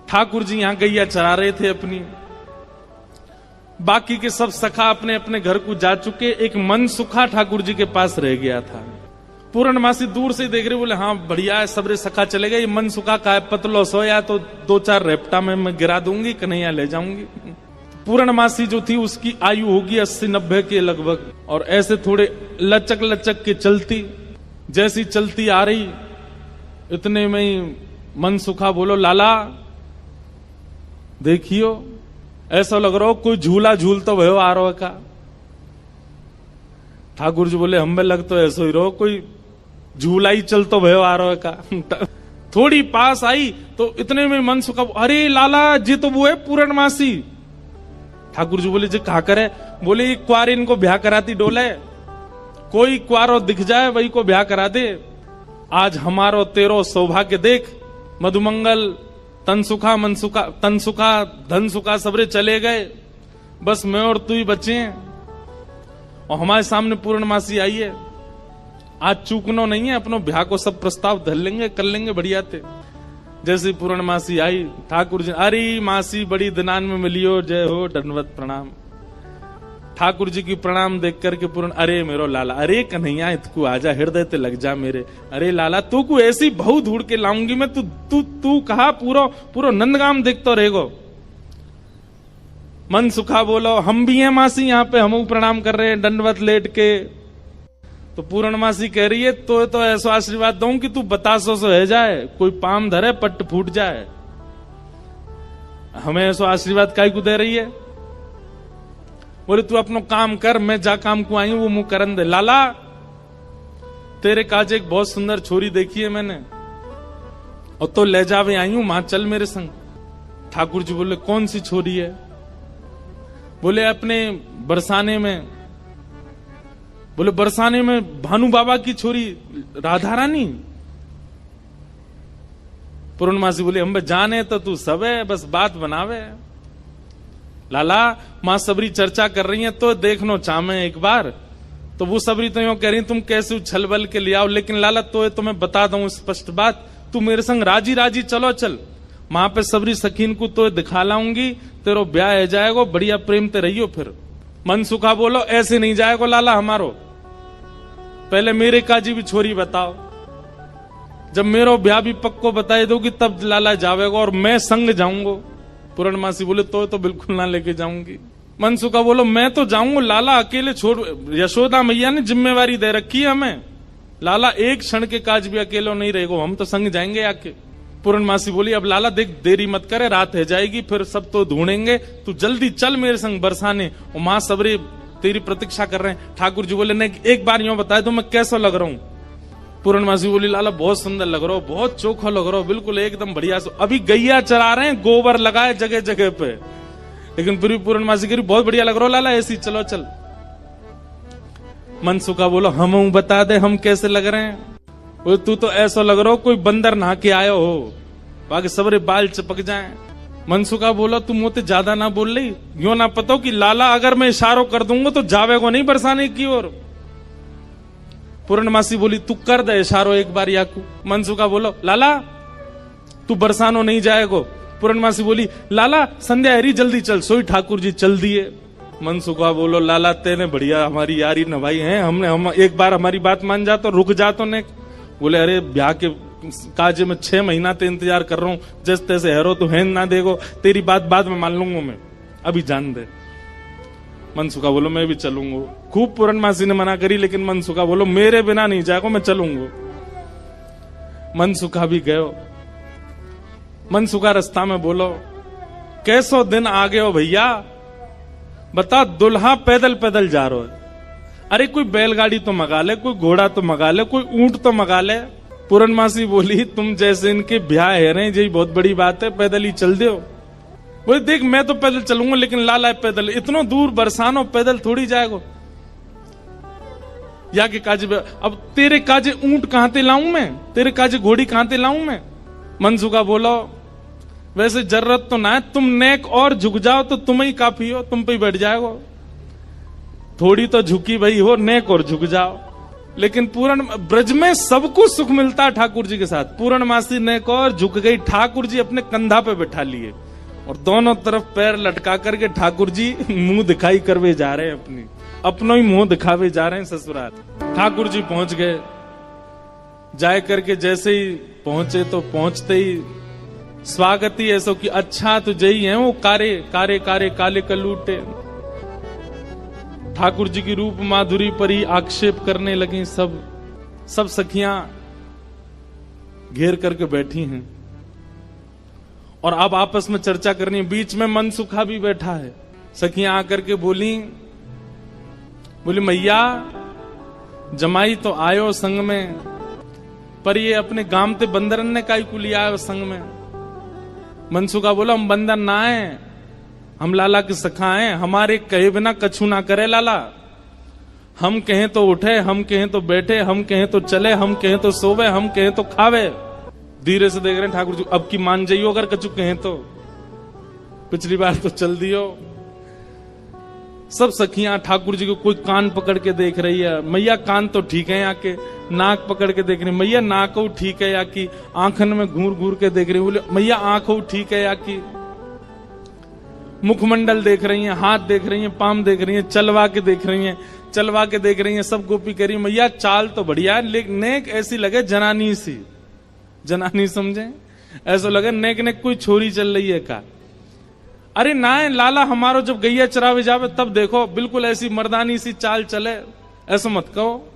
ठाकुर जी यहां गैया चरा रहे थे अपनी, बाकी के सब सखा अपने अपने घर को जा चुके, एक मनसुखा ठाकुर जी के पास रह गया था। पूर्णमासी दूर से देख रहे, बोले हाँ बढ़िया है, सबरे सखा चले गए, ये मनसुखा का है, पतलो सोया तो 2-4 रेपटा में मैं गिरा दूंगी, कन्हैया ले जाऊंगी। पूर्णमासी जो थी उसकी आयु होगी 80-90 के लगभग, और ऐसे थोड़े लचक लचक के चलती, जैसी चलती आ रही इतने में ही मनसुखा बोलो, लाला देखियो ऐसा लग रहा हो कोई झूला झूल तो भयो आ रहा का। ठाकुर जी बोले हमें लग तो ऐसा ही रहो कोई झूला ही चल तो भयो आ रहा का। थोड़ी पास आई तो इतने में मनसुखा, अरे लाला जी तो वो है पूर्णमासी। ठाकुर जी बोले जी कहा करे, बोले क्वार इनको ब्याह कराती डोले, कोई क्वारो दिख जाए वही को ब्याह करा दे। आज हमारो तेरो सौभाग्य देख, मधुमंगल तनसुखा मनसुखा तनसुखा धनसुखा सबरे चले गए, बस मैं और तू ही बचे हैं, और हमारे सामने पूर्णमासी आई है। आज चूकनो नहीं है, अपनो ब्याह को सब प्रस्ताव धर लेंगे, कर लेंगे बढ़िया थे। जैसे पूर्णमासी आई, ठाकुर जी अरे मासी बड़ी दिनान में मिलियो, जय हो दंडवत प्रणाम। ठाकुर जी की प्रणाम देख करके पूर्ण, अरे मेरो लाला, अरे कन्हैया इतकू आजा, हृदय ते लग जा मेरे, अरे लाला तू को ऐसी बहु ढूंढ के लाऊंगी मैं, तू तू तू कहा पूरो नंदगाम देखतो रहेगो। मन सुखा बोलो, हम भी हैं मासी यहाँ पे, हम प्रणाम कर रहे हैं दंडवत लेट के। तो पूर्णमासी कह रही है तो ऐसा आशीर्वाद दूं कि तू बतासो से है जाए, कोई पाम धरे पट्ट फूट जाए। हमें ऐसा आशीर्वाद काहे को दे रही है? बोले तू अपनो काम कर, मैं जा काम को आई हूं वो मुंह करन दे। लाला तेरे काज एक बहुत सुंदर छोरी देखी है मैंने, और तो ले जावे आई हूं, मां चल मेरे संग। ठाकुर जी बोले कौन सी छोरी है? बोले अपने बरसाने में। बोले बरसाने में भानु बाबा की छोरी राधा रानी? पूर्णमासी बोले हम जाने तो तू सब है, बस बात बनावे। लाला मां सबरी चर्चा कर रही है तो देखनो चाहे एक बार। तो वो सबरी तो यूं कह रही तुम कैसे उछल बल के ले आओ, लेकिन लाला तो मैं बता दूं स्पष्ट बात, तू मेरे संग राजी राजी चलो चल, मां पे सबरी सखीन को तो दिखा लाऊंगी, तेरो ब्याह है जाएगा, बढ़िया प्रेम ते रहियो। फिर मनसुखा बोलो ऐसे नहीं जाएगा लाला हमारो, पहले मेरे काजी भी छोरी बताओ, जब मेरो ब्याह भी पक्को बताए दोगी तब लाला जावेगा और मैं संग जाऊंगा। पूर्णमासी बोले तो बिल्कुल ना लेके जाऊंगी। मनसुखा बोलो मैं तो जाऊंगा लाला, अकेले छोड़, यशोदा मैया ने जिम्मेवारी दे रखी है हमें, लाला एक क्षण के काज भी अकेले नहीं रहेगा, हम तो संग जाएंगे आके। पूर्णमासी बोली अब लाला देख देरी मत करे, रात है जाएगी, फिर सब तो ढूंढेंगे, तू जल्दी चल मेरे संग बरसाने, और मां सबरे तेरी प्रतीक्षा कर रहे हैं। ठाकुर जी बोले नहीं एक बार यूं बताए तो मैं कैसा लग रहा हूं? पूर्णमासी बोली लाला बहुत सुंदर लग रहा हो, बहुत चोखा लग रहा हो, बिल्कुल एकदम बढ़िया। अभी गैया चरा रहे हैं, गोबर लगाए जगह जगह पे, लेकिन फिर भी पूर्णमासी कह रही बहुत बढ़िया लग रहा हो लाला, ऐसी चलो चल। मनसुखा बोलो हम बता दे हम कैसे लग रहे हैं? वो तू तो ऐसा लग रहा हो कोई बंदर नहा के आयो हो, बाकी सबरे बाल चिपक जाएं। मनसुखा बोला तू मुझे ज्यादा ना बोल रही, यो ना पता हो कि लाला अगर मैं इशारों कर दूंगा तो जावेगो नहीं बरसाने की ओर। पूर्णमासी बोली तू कर दे इशारो एक बार याकू। मनसुखा बोलो लाला तू बरसानो नहीं जाएगो। पूर्णमासी बोली लाला संध्या हरी जल्दी चल, सोई ठाकुर जी चल दिए। मनसुखा बोलो लाला तेने बढ़िया हमारी यारी नभाई है, हम एक बार हमारी बात मान जा तो रुक जा तो ने। बोले अरे ब्याह के काजे में 6 महीना ते इंतजार कर रहा हूं, जैसे तैसे हैरो तो है ना देगो, तेरी बात बाद में मान लूंगा मैं, अभी जान दे। मनसुखा बोलो मैं भी चलूंगा। खूब पूर्णमासी ने मना करी, लेकिन मनसुखा बोलो मेरे बिना नहीं जाएगा, मैं चलूंगा। मनसुखा भी गयो। मनसुखा रास्ता में बोलो कैसो दिन आ गए हो भैया, बता दुल्हा पैदल पैदल जा रहा है, अरे कोई बैलगाड़ी तो मंगा ले, कोई घोड़ा तो मंगा ले, कोई ऊंट तो मंगा ले। पूर्णमासी बोली तुम जैसे इनके ब्याह है रहे यही बहुत बड़ी बात है, पैदल ही चल दो। बोले देख मैं तो पैदल चलूंगा, लेकिन लाला पैदल इतना दूर बरसानो पैदल थोड़ी जाएगा। या के काजे अब तेरे काजे ऊंट कहां ते लाऊं मैं, तेरे काजे घोड़ी कहां ते लाऊं मैं? मनसुखा बोलो वैसे जरूरत तो ना है, तुम नेक और झुक जाओ तो तुम ही काफी हो, तुम पे ही बैठ जाएगो। थोड़ी तो झुकी भाई हो, नेक और झुक जाओ। लेकिन पूर्ण ब्रज में सबको सुख मिलता ठाकुर जी के साथ। पूर्णमासी ने को और झुक गई, ठाकुर जी अपने कंधा पे बैठा लिए और दोनों तरफ पैर लटका करके ठाकुर जी मुंह दिखाई करवे जा रहे हैं, अपनो ही मुंह दिखावे जा रहे हैं ससुराल। ठाकुर जी पहुंच गए, जाए करके जैसे ही पहुंचे तो पहुंचते ही स्वागत ही ऐसा कि अच्छा तो जई है वो कारे कारे कारे काले कलूटे। ठाकुर जी की रूप माधुरी पर ही आक्षेप करने लगी। सब सखियां घेर करके बैठी हैं और अब आपस में चर्चा करनी है। बीच में मनसुखा भी बैठा है। सखियां आकर के बोली मैया जमाई तो आयो संग में, पर ये अपने गांव ते बंदरन ने काई को लिया आयो संग में। मनसुखा बोला हम बंदर ना है, हम लाला की सखा हैं, हमारे कहे बिना कछु ना करे लाला। हम कहें तो उठे, हम कहें तो बैठे, हम कहें तो चले, हम कहें तो सोवे, हम कहें तो खावे। धीरे से देख रहे हैं ठाकुर जी, अब की मान जाइयो अगर कछु कहें तो, पिछली बार तो चल दियो। सब सखियां ठाकुर जी को कोई कान पकड़ के देख रही है, मैया कान तो ठीक है, या के नाक पकड़ के देख रही, मैया नाक ठीक है, या की आंखन में घूर घूर के देख रही, बोले मैया आंख ठीक है, या की मुखमंडल देख रही हैं, हाथ देख रही हैं, पाम देख रही हैं, चलवा के देख रही हैं, चलवा के देख रही हैं। सब गोपी कह रही मैया चाल तो बढ़िया है, लेकिन नेक ऐसी लगे जनानी सी, जनानी समझे, ऐसा लगे नेक नेक कोई छोरी चल रही है का। अरे ना लाला हमारो जब गैया चरावे जावे तब देखो बिल्कुल ऐसी मर्दानी सी चाल चले, ऐसा मत कहो।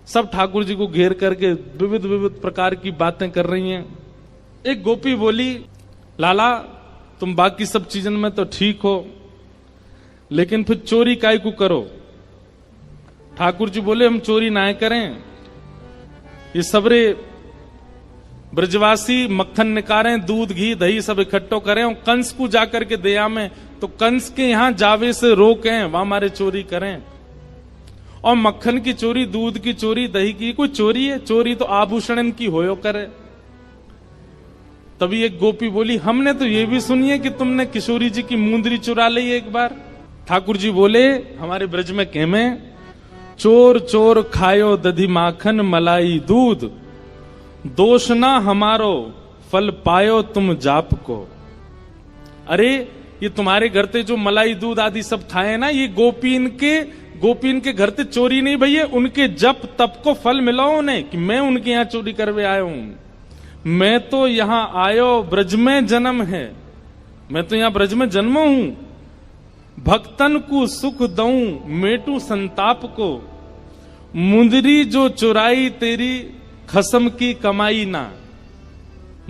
सब ठाकुर जी को घेर करके विविध विविध प्रकार की बातें कर रही हैं। एक गोपी बोली लाला तुम बाकी सब चीजन में तो ठीक हो, लेकिन फिर चोरी काय को करो। ठाकुर जी बोले हम चोरी ना करें, ये सबरे ब्रजवासी मक्खन निकारें, दूध घी दही सब इकट्ठो करें और कंस को जाकर के दया में, तो कंस के यहां जावे से रोकें, वहां हमारे चोरी करें। और मक्खन की चोरी, दूध की चोरी, दही की कोई चोरी है? चोरी तो आभूषण की होयो करे। तभी एक गोपी बोली हमने तो ये भी सुनी है कि तुमने किशोरी जी की मुंदरी चुरा ली एक बार। ठाकुर जी बोले हमारे ब्रज में कहमे चोर चोर खायो दधी माखन मलाई दूध, दोष ना हमारो फल पायो तुम जाप को। अरे ये तुम्हारे घर ते जो मलाई दूध आदि सब खाए ना, ये गोपीन के घर ते चोरी नहीं भैया, उनके जप तप को फल मिला उन्हें कि मैं उनके यहां चोरी करवे आया हूं। मैं तो यहां आयो ब्रज में जन्म है, मैं तो यहां ब्रज में जन्म हूं। भक्तन को सुख दऊं मेटू संताप को, मुंदरी जो चुराई तेरी खसम की कमाई ना।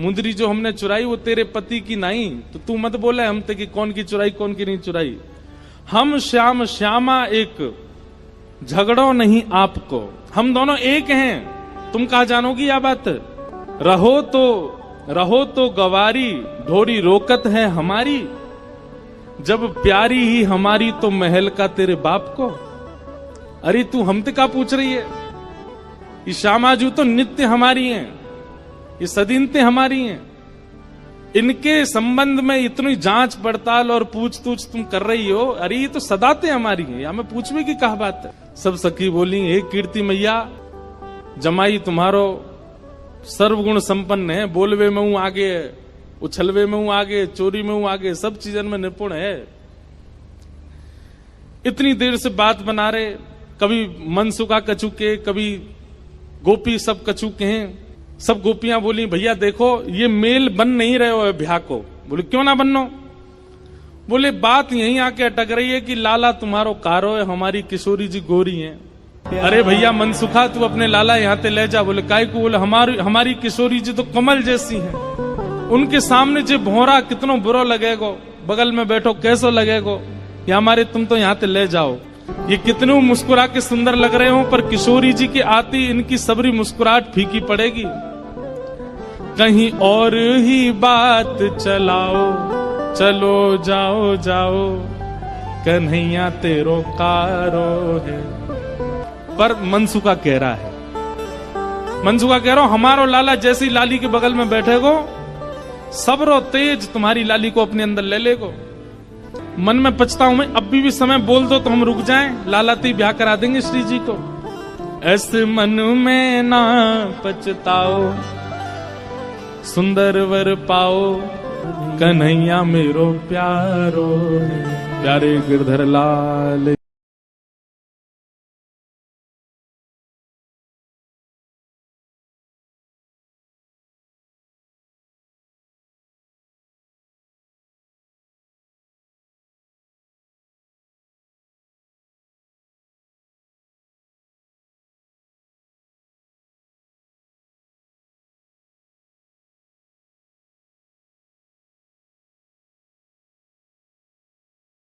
मुंदरी जो हमने चुराई वो तेरे पति की नहीं, तो तू मत बोले हम ते कि कौन की चुराई कौन की नहीं चुराई। हम श्याम श्यामा एक, झगड़ो नहीं आपको, हम दोनों एक हैं। तुम कहा जानोगी यह बात? रहो तो गवारी, ढोरी रोकत है हमारी, जब प्यारी ही हमारी तो महल का तेरे बाप को। अरे तू हमसे क्या पूछ रही है? ये श्यामाजू तो नित्य हमारी हैं, ये सदीनते हमारी हैं। इनके संबंध में इतनी जांच पड़ताल और पूछ-तूछ तुम कर रही हो, अरे ये तो सदाते हमारी हैं, या मैं पूछवे की कहा बात है। सब सखी बोली हे कीर्ति मैया, जमाई तुम्हारो सर्वगुण संपन्न है, बोलवे में हूं आगे, उछलवे में हूं आगे, चोरी में हूं आगे, सब चीजन में निपुण है। इतनी देर से बात बना रहे, कभी मनसुखा कछु के, कभी गोपी सब कछु कहें। सब गोपियां बोली भैया देखो ये मेल बन नहीं रहे हो ब्याह को। बोले क्यों ना बनो? बोले बात यहीं आके अटक रही है कि लाला तुम्हारो कारो है, हमारी किशोरी जी गोरी हैं। अरे भैया मनसुखा तू अपने लाला यहाँ ते ले जा। बोले काय को? बोले हमारी किशोरी जी तो कमल जैसी हैं, उनके सामने जो भौरा कितनो बुरा लगेगो, बगल में बैठो कैसो लगेगो, या हमारे तुम तो यहाँ ते ले जाओ। ये कितने मुस्कुरा के सुंदर लग रहे हो, पर किशोरी जी के आती इनकी सबरी मुस्कुराहट फीकी पड़ेगी। कहीं और ही बात चलाओ, चलो जाओ जाओ, कन्हैया तेरो कारो है। पर मनसुखा कह रहा है, मनसुखा कह रहा हूं हमारो लाला जैसी लाली के बगल में बैठेगो, सबरो तेज तुम्हारी लाली को अपने अंदर ले लेगो। मन में पछता हूं मैं, अब भी समय बोल दो तो हम रुक जाएं, लाला ती ब्याह करा देंगे श्री जी को। ऐसे मन में ना पछताओ, सुंदर वर पाओ, कन्हैया मेरो प्यारो, प्यारे गिरधर लाल।